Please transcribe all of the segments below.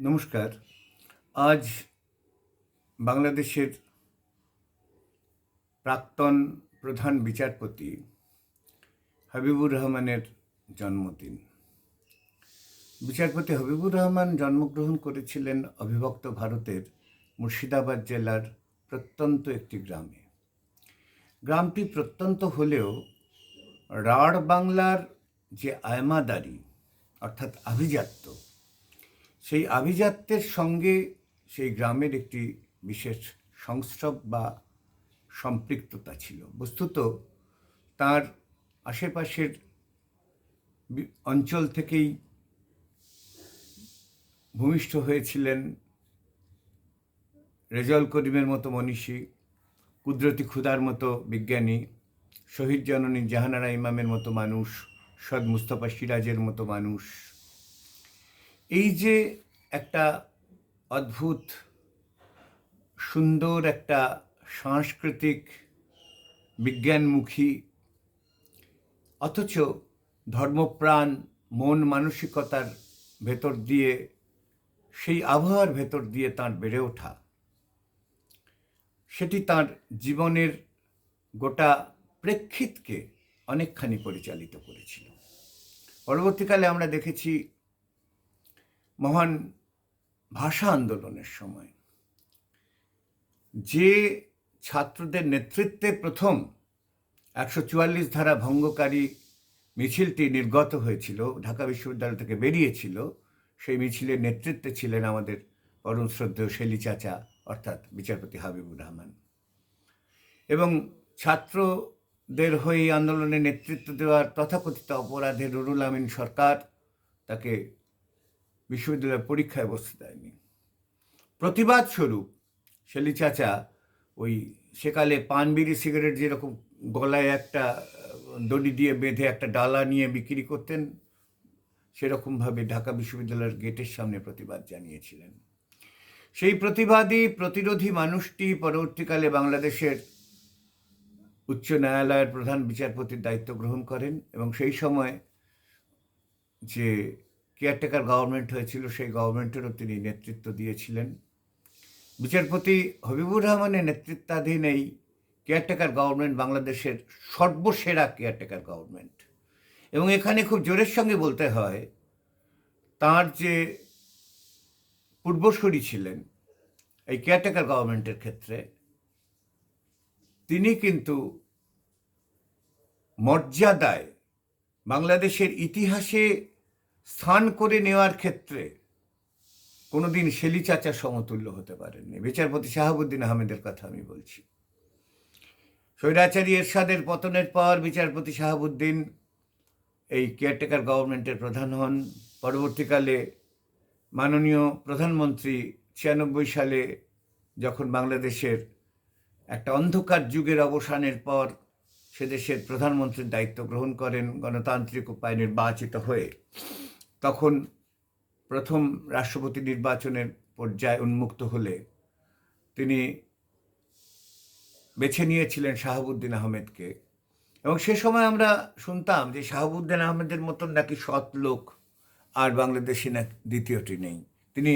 নমস্কার। আজ বাংলাদেশের প্রাক্তন প্রধান বিচারপতি হাবিবুর রহমানের জন্মদিন। বিচারপতি হাবিবুর রহমান জন্মগ্রহণ করেছিলেন অবিভক্ত ভারতের মুর্শিদাবাদ জেলার প্রত্যন্ত একটি গ্রামে। গ্রামটি প্রত্যন্ত হলেও রাঢ় বাংলার যে আয়মাদারি অর্থাৎ আভিজাত্য, সেই আভিজাত্যের সঙ্গে সেই গ্রামের একটি বিশেষ সংস্রব বা সম্পৃক্ততা ছিল। বস্তুত তার আশেপাশের অঞ্চল থেকেই ভূমিষ্ঠ হয়েছিলেন রেজাউল করিমের মতো মনীষী, কুদরতি খুদার মতো বিজ্ঞানী, শহীদ জননী জাহানারা ইমামের মতো মানুষ, সৈয়দ মুস্তফা সিরাজের মতো মানুষ। এই যে একটা অদ্ভুত সুন্দর একটা সাংস্কৃতিক বিজ্ঞানমুখী অথচ ধর্মপ্রাণ মন মানসিকতার ভেতর দিয়ে, সেই আবহাওয়ার ভেতর দিয়ে তাঁর বেড়ে ওঠা, সেটি তাঁর জীবনের গোটা প্রেক্ষিতকে অনেকখানি পরিচালিত করেছিল। পরবর্তীকালে আমরা দেখেছি মহান ভাষা আন্দোলনের সময় যে ছাত্রদের নেতৃত্বে প্রথম 144 ধারা ভঙ্গকারী মিছিলটি নির্গত হয়েছিল, ঢাকা বিশ্ববিদ্যালয় থেকে বেরিয়েছিল, সেই মিছিলের নেতৃত্বে ছিলেন আমাদের পরম শ্রদ্ধেয় শেলী চাচা অর্থাৎ বিচারপতি হাবিবুর রহমান। এবং ছাত্রদের হয়ে আন্দোলনে নেতৃত্ব দেওয়ার তথাকথিত অপরাধে নুরুল আমিন সরকার তাকে বিশ্ববিদ্যালয়ের পরীক্ষায় বসতে দেয়নি। প্রতিবাদ স্বরূপ শেলী চাচা ওই সেকালে পান বিড়ি সিগারেট যেরকম গলায় একটা দড়ি দিয়ে বেঁধে একটা ডালা নিয়ে বিক্রি করতেন, সেরকমভাবে ঢাকা বিশ্ববিদ্যালয়ের গেটের সামনে প্রতিবাদ জানিয়েছিলেন। সেই প্রতিরোধী মানুষটি পরবর্তীকালে বাংলাদেশের উচ্চ ন্যায়ালয়ের প্রধান বিচারপতির দায়িত্ব গ্রহণ করেন এবং সেই সময় যে কেয়ারটেকার গভর্নমেন্ট হয়েছিল সেই গভর্নমেন্টেরও তিনি নেতৃত্ব দিয়েছিলেন। বিচারপতি হাবিবুর রহমানের নেতৃত্বাধীন এই কেয়ারটেকার গভর্নমেন্ট বাংলাদেশের সর্বসেরা কেয়ারটেকার গভর্নমেন্ট। এবং এখানে খুব জোরের সঙ্গে বলতে হয়, তার যে পূর্বসূরি ছিলেন এই কেয়ারটেকার গভর্নমেন্টের ক্ষেত্রে, তিনি কিন্তু মর্যাদায় বাংলাদেশের ইতিহাসে স্থান করে নেওয়ার ক্ষেত্রে কোনোদিন শেলী চাচার সমতুল্য হতে পারেননি। বিচারপতি শাহাবুদ্দিন আহমেদের কথা আমি বলছি। স্বৈরাচারী এরশাদের পতনের পর বিচারপতি শাহাবুদ্দিন এই কেয়ারটেকার গভর্নমেন্টের প্রধান হন। পরবর্তীকালে মাননীয় প্রধানমন্ত্রী 96 সালে যখন বাংলাদেশের একটা অন্ধকার যুগের অবসানের পর সে দেশের প্রধানমন্ত্রীর দায়িত্ব গ্রহণ করেন গণতান্ত্রিক উপায়ে নির্বাচিত হয়ে, তখন প্রথম রাষ্ট্রপতি নির্বাচনের পর্যায়ে উন্মুক্ত হলে তিনি বেছে নিয়েছিলেন শাহাবুদ্দিন আহমেদকে। এবং সে সময় আমরা শুনতাম যে শাহাবুদ্দিন আহমেদের মতন নাকি সৎ লোক আর বাংলাদেশে না দ্বিতীয়টি নেই। তিনি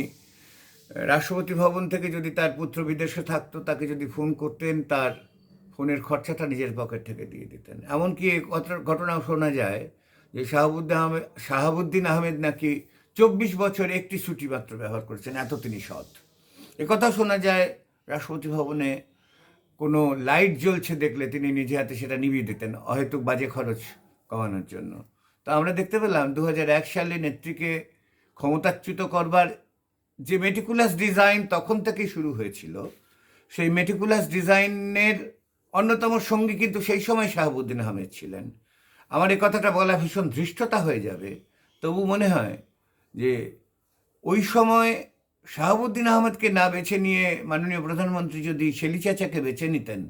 রাষ্ট্রপতি ভবন থেকে যদি তার পুত্র বিদেশে থাকতো, তাকে যদি ফোন করতেন, তার ফোনের খরচাটা নিজের পকেট থেকে দিয়ে দিতেন। এমনকি এই ঘটনাও শোনা যায় যে শাহাবুদ্দিন আহমেদ নাকি 24 বছর একটি ছুটি মাত্র ব্যবহার করেছেন, এত তিনি সৎ। একথা শোনা যায় রাষ্ট্রপতি ভবনে কোনো লাইট জ্বলছে দেখলে তিনি নিজে হাতে সেটা নিভিয়ে দিতেন, অহেতুক বাজে খরচ কমানোর জন্য। তো আমরা দেখতে পেলাম 2001 সালে নেত্রীকে ক্ষমতাচ্যুত করবার যে মেটিকুলাস ডিজাইন তখন থেকেই শুরু হয়েছিল, সেই মেটিকুলাস ডিজাইনের অন্যতম সঙ্গী কিন্তু সেই সময় শাহাবুদ্দিন আহমেদ ছিলেন। আমার এই কথাটা বলা ভীষণ ধৃষ্টতা হয়ে যাবে, তবু মনে হয় যে ওই সময় শাহাবুদ্দিন আহমেদকে না বেছে নিয়ে মাননীয় প্রধানমন্ত্রী যদি শেলী চাচাকে বেছে নিতেন,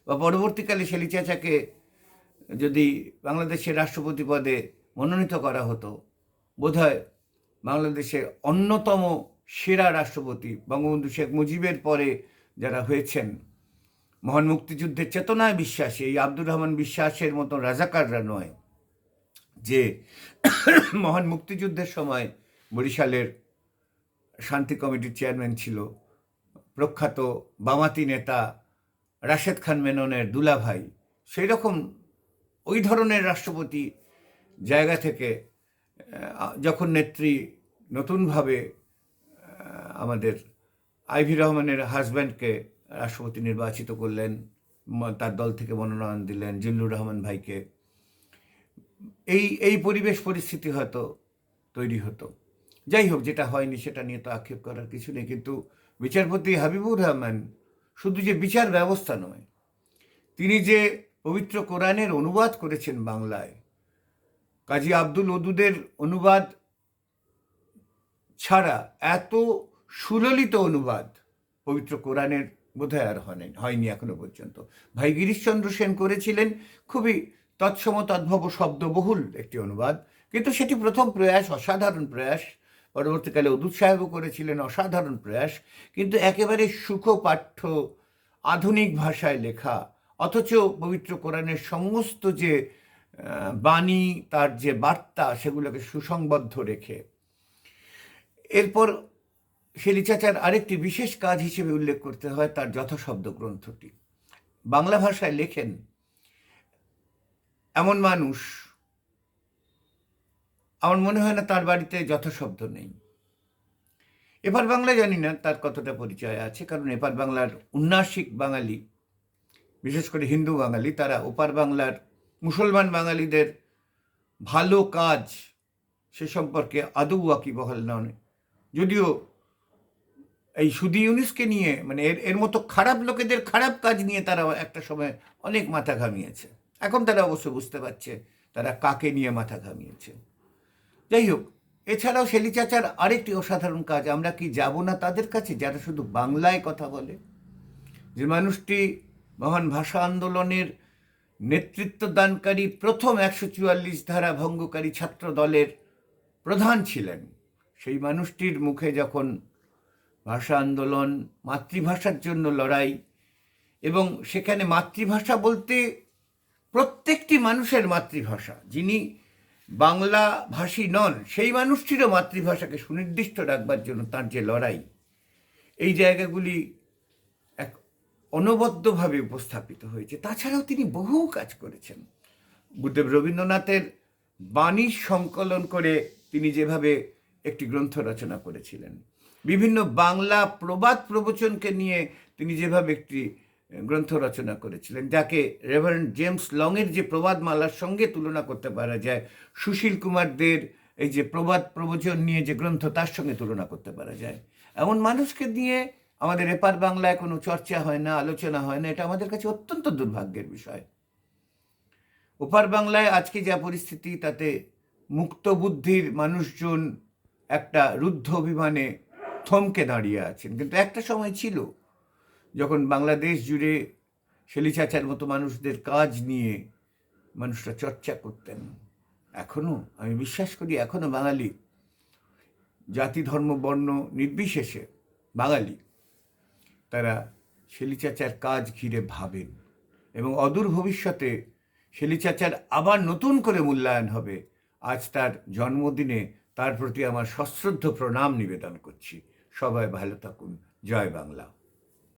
বা পরবর্তীকালে শেলী চাচাকে যদি বাংলাদেশের রাষ্ট্রপতি পদে মনোনীত করা হতো, বোধহয় বাংলাদেশে অন্যতম সেরা রাষ্ট্রপতি বঙ্গবন্ধু শেখ মুজিবের পরে যারা হয়েছেন, মহান মুক্তিযুদ্ধের চেতনায় বিশ্বাসী এই আব্দুর রহমান বিশ্বাসের মতো রাজাকাররা নয়, যে মহান মুক্তিযুদ্ধের সময় বরিশালের শান্তি কমিটির চেয়ারম্যান ছিল, প্রখ্যাত বামাতি নেতা রাশেদ খান মেননের দুলাভাই, সেই রকম ওই ধরনের রাষ্ট্রপতি জায়গা থেকে যখন নেত্রী নতুনভাবে আমাদের আইভি রহমানের হাজব্যান্ডকে রাষ্ট্রপতি নির্বাচিত করলেন, তার দল থেকে মনোনয়ন দিলেন জিল্লুর রহমান ভাইকে, এই পরিবেশ পরিস্থিতি হয়তো তৈরি হতো। যাই হোক, যেটা হয়নি সেটা নিয়ে তো আক্ষেপ করার কিছু নেই। কিন্তু বিচারপতি হাবিবুর রহমান শুধু যে বিচার ব্যবস্থা নয়, তিনি যে পবিত্র কোরআনের অনুবাদ করেছেন বাংলায়, কাজী আব্দুল ওদুদের অনুবাদ ছাড়া এত সুললিত অনুবাদ পবিত্র কোরআনের বোধহয় আর হয়নি এখনো পর্যন্ত। ভাই গিরিশচন্দ্র সেন করেছিলেন, খুবই তৎসম তদ্ভব শব্দবহুল একটি অনুবাদ, কিন্তু সেটি প্রথম প্রয়াস, অসাধারণ প্রয়াস। পরবর্তীকালে ওদুদ সাহেবও করেছিলেন, অসাধারণ প্রয়াস, কিন্তু একেবারে সুখপাঠ্য আধুনিক ভাষায় লেখা, অথচ পবিত্র কোরআনের সমস্ত যে বাণী, তার যে বার্তা, সেগুলোকে সুসংবদ্ধ রেখে। এরপর শেলী চাচার আরেকটি বিশেষ কাজ হিসেবে উল্লেখ করতে হয় তার যথাশব্দ গ্রন্থটি। বাংলা ভাষায় লেখেন এমন মানুষ আমার মনে হয় না তার বাড়িতে যথাশব্দ নেই। এপার বাংলা জানি না তার কতটা পরিচয় আছে, কারণ এপার বাংলার উন্নাসিক বাঙালি, বিশেষ করে হিন্দু বাঙালি, তারা ওপার বাংলার মুসলমান বাঙালিদের ভালো কাজ সে সম্পর্কে আদৌ ওয়াকিবহাল নন। যদিও এই সুদি ইউনুসকে নিয়ে, মানে এর মতো খারাপ লোকেদের খারাপ কাজ নিয়ে তারা একটা সময় অনেক মাথা ঘামিয়েছে। এখন তারা অবশ্য বুঝতে পারছে তারা কাকে নিয়ে মাথা ঘামিয়েছে। যাই হোক, এছাড়াও শেলী চাচার আরেকটি অসাধারণ কাজ, আমরা কি যাব না তাদের কাছে যারা শুধু বাংলায় কথা বলে। যে মানুষটি মহান ভাষা আন্দোলনের নেতৃত্ব দানকারী প্রথম 144 ধারা ভঙ্গকারী ছাত্র দলের প্রধান ছিলেন, সেই মানুষটির মুখে যখন ভাষা আন্দোলন, মাতৃভাষার জন্য লড়াই, এবং সেখানে মাতৃভাষা বলতে প্রত্যেকটি মানুষের মাতৃভাষা, যিনি বাংলা ভাষী নন সেই মানুষটিরও মাতৃভাষাকে সুনির্দিষ্ট রাখবার জন্য তার যে লড়াই, এই জায়গাগুলি এক অনবদ্যভাবে উপস্থাপিত হয়েছে। তাছাড়াও তিনি বহু কাজ করেছেন। গুরুদেব রবীন্দ্রনাথের বাণী সংকলন করে তিনি যেভাবে একটি গ্রন্থ রচনা করেছিলেন, বিভিন্ন বাংলা প্রবাদ প্রবচনকে নিয়ে তিনি যেভাবে একটি গ্রন্থ রচনা করেছিলেন, যাকে রেভারেন্ড জেমস লংয়ের যে প্রবাদমালার সঙ্গে তুলনা করতে পারা যায়, সুশীল কুমার দের এই যে প্রবাদ প্রবচন নিয়ে যে গ্রন্থ, তার সঙ্গে তুলনা করতে পারা যায়। এমন মানুষকে নিয়ে আমাদের এপার বাংলায় কোনো চর্চা হয় না, আলোচনা হয় না, এটা আমাদের কাছে অত্যন্ত দুর্ভাগ্যের বিষয়। ওপার বাংলায় আজকে যা পরিস্থিতি, তাতে মুক্ত বুদ্ধির মানুষজন একটা রুদ্ধ অভিমানে থমকে দাঁড়িয়ে আছেন। কিন্তু একটা সময় ছিল যখন বাংলাদেশ জুড়ে শেলী চাচার মতো মানুষদের কাজ নিয়ে মানুষরা চর্চা করতেন। এখনো আমি বিশ্বাস করি, এখনো বাঙালি, জাতি ধর্ম বর্ণ নির্বিশেষে বাঙালি, তারা শেলী চাচার কাজ ঘিরে ভাবেন, এবং অদূর ভবিষ্যতে শেলী চাচার আবার নতুন করে মূল্যায়ন হবে। আজ তার জন্মদিনে তার প্রতি আমার সশ্রদ্ধ প্রণাম নিবেদন করছি। সবাই ভালো থাকুন। জয় বাংলা।